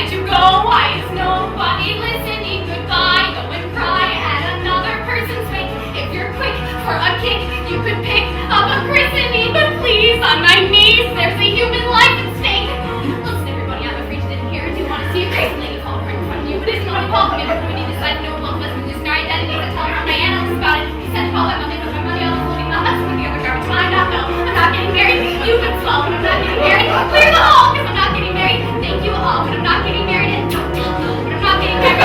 can't you go? Why is nobody listening? Goodbye, go and cry at another person's fate. If you're quick for a kick, you could pick up a christening. But please, on my knees, there's a human life at stake. Listen, everybody, I'm afraid you didn't hear. Do you want to see a crazy lady fall right in front of you? It isn't what he called me. We need to decide no both of us will lose our identities. I tell her my analyst about it. He said to call that Monday, put my money on the floating. Not that's with the other garbage. I'm not, no. I'm not getting married. You can swallow, but I'm not getting married. Clear the hall, because I'm not getting married. Thank you all, but I'm not getting married. And don't tell no, but I'm not getting married.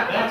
That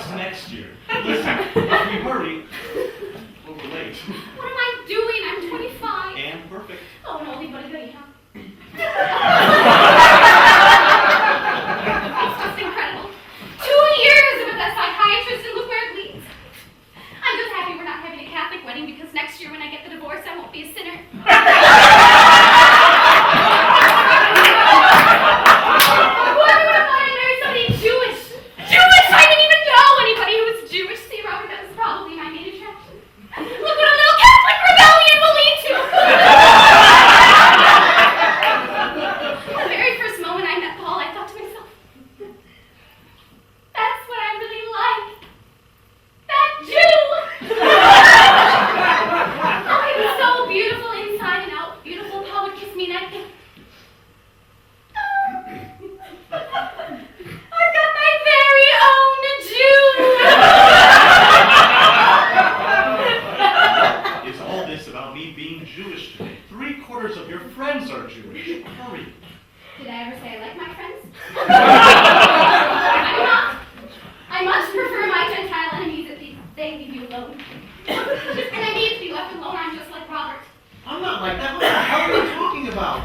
They leave you alone. And I need to be left alone. I'm just like Robert. I'm not like that. What the hell are you talking about?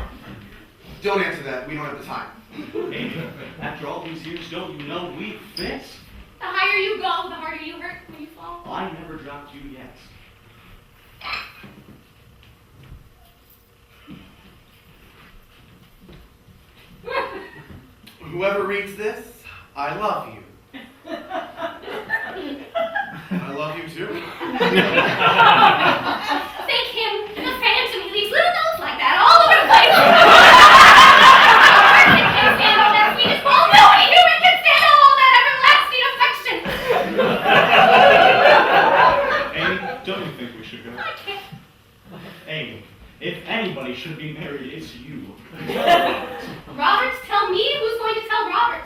Don't answer that. We don't have the time. Hey, after all these years, don't you know we fit? The higher you go, the harder you hurt when you fall. I never dropped you yet. Whoever reads this, I love you. I love you too. Thank him. The phantom. He leaves little notes like that all over the place. Nobody can stand all that sweetness. Well, nobody human can stand all that everlasting affection. Amy, don't you think we should go? I can't. Amy, if anybody should be married, it's you. Robert, tell me who's going to tell Robert.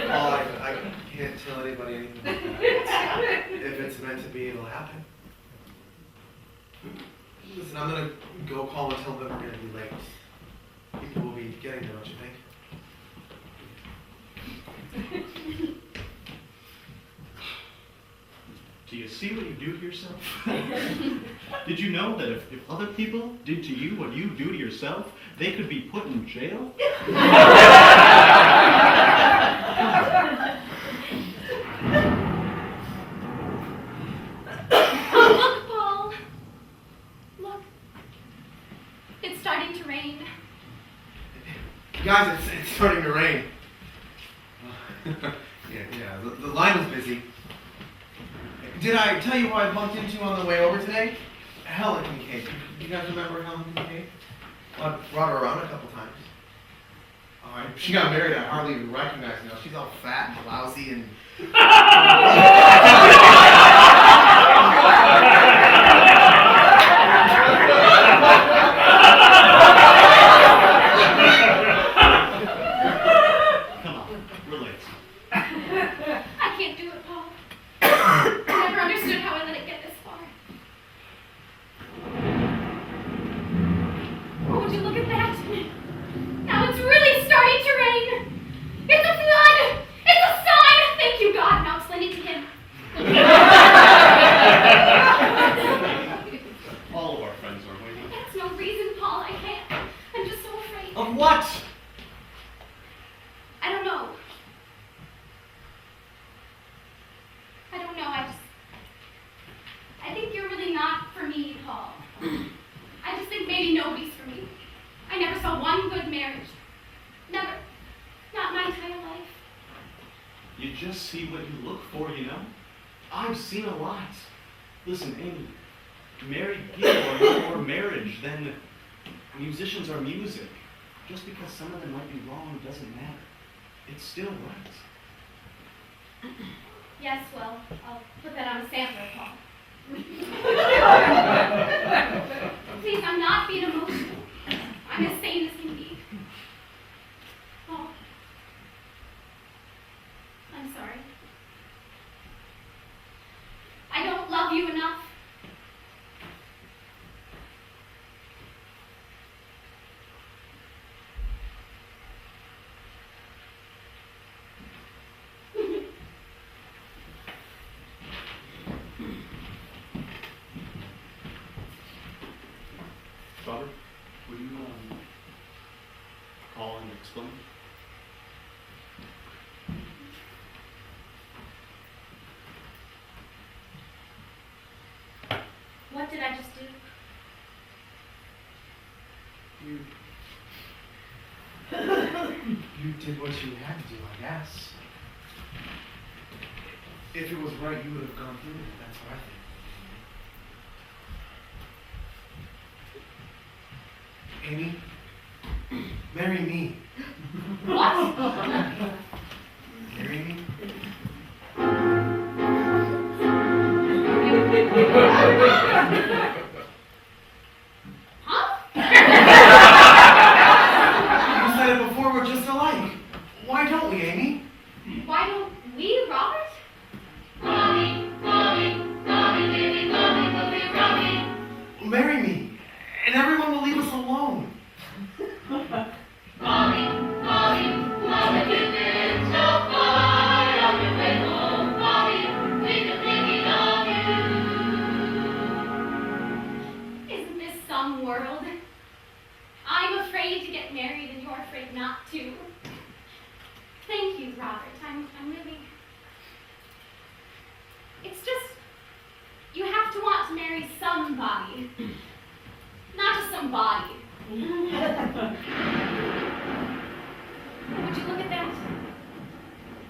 Oh, I can't tell anybody anything like that. If it's meant to be, it'll happen. Listen, I'm gonna go call and tell them we're gonna be late. People will be getting there, don't you think? Do you see what you do to yourself? Did you know that if other people did to you what you do to yourself, they could be put in jail? Look, Paul. Look. It's starting to rain. Guys, it's starting to rain. Yeah, the line was busy. Did I tell you who I bumped into on the way over today? Helen Kincaid. You guys remember Helen Kincaid? Well, I brought her around a couple times. She got married, I hardly even recognize her now. She's all fat and lousy and... Come on, relate. I can't do it, Paul. I never understood how I let it get this far. Oh, would you look at that? Now it's really starting to rain. It's a flood. It's a sign. Thank you, God. Now explain it to him. All of our friends are waiting. That's no reason, Paul. I can't. I'm just so afraid. Of what? I don't know. I think you're really not for me, Paul. I just think maybe nobody's for me. I never saw one good marriage. Never. Not my entire life. You just see what you look for, you know? I've seen a lot. Listen, Amy, married people are more marriage than musicians are music. Just because some of them might be wrong doesn't matter. It's still right. Yes, well, I'll put that on a sampler, Paul. Please, I'm not being emotional. I'm as sane as can be. Paul, I'm sorry. I don't love you enough. Robert, would you call and explain? What did I just do? You did what you had to do, I guess. If it was right, you would have gone through it. That's what I think. Amy, marry me. What? Marry me? Huh? You said it before, we're just alike. Why don't we, Amy? Why don't we, Robert? Marry me, and everyone will leave us alone. Molly, Molly, Molly,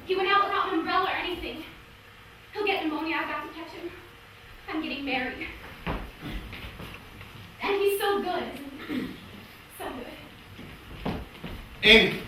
He went out without an umbrella or anything. He'll get pneumonia. I've got to catch him. I'm getting married. And he's so good, isn't he? So good. Amy,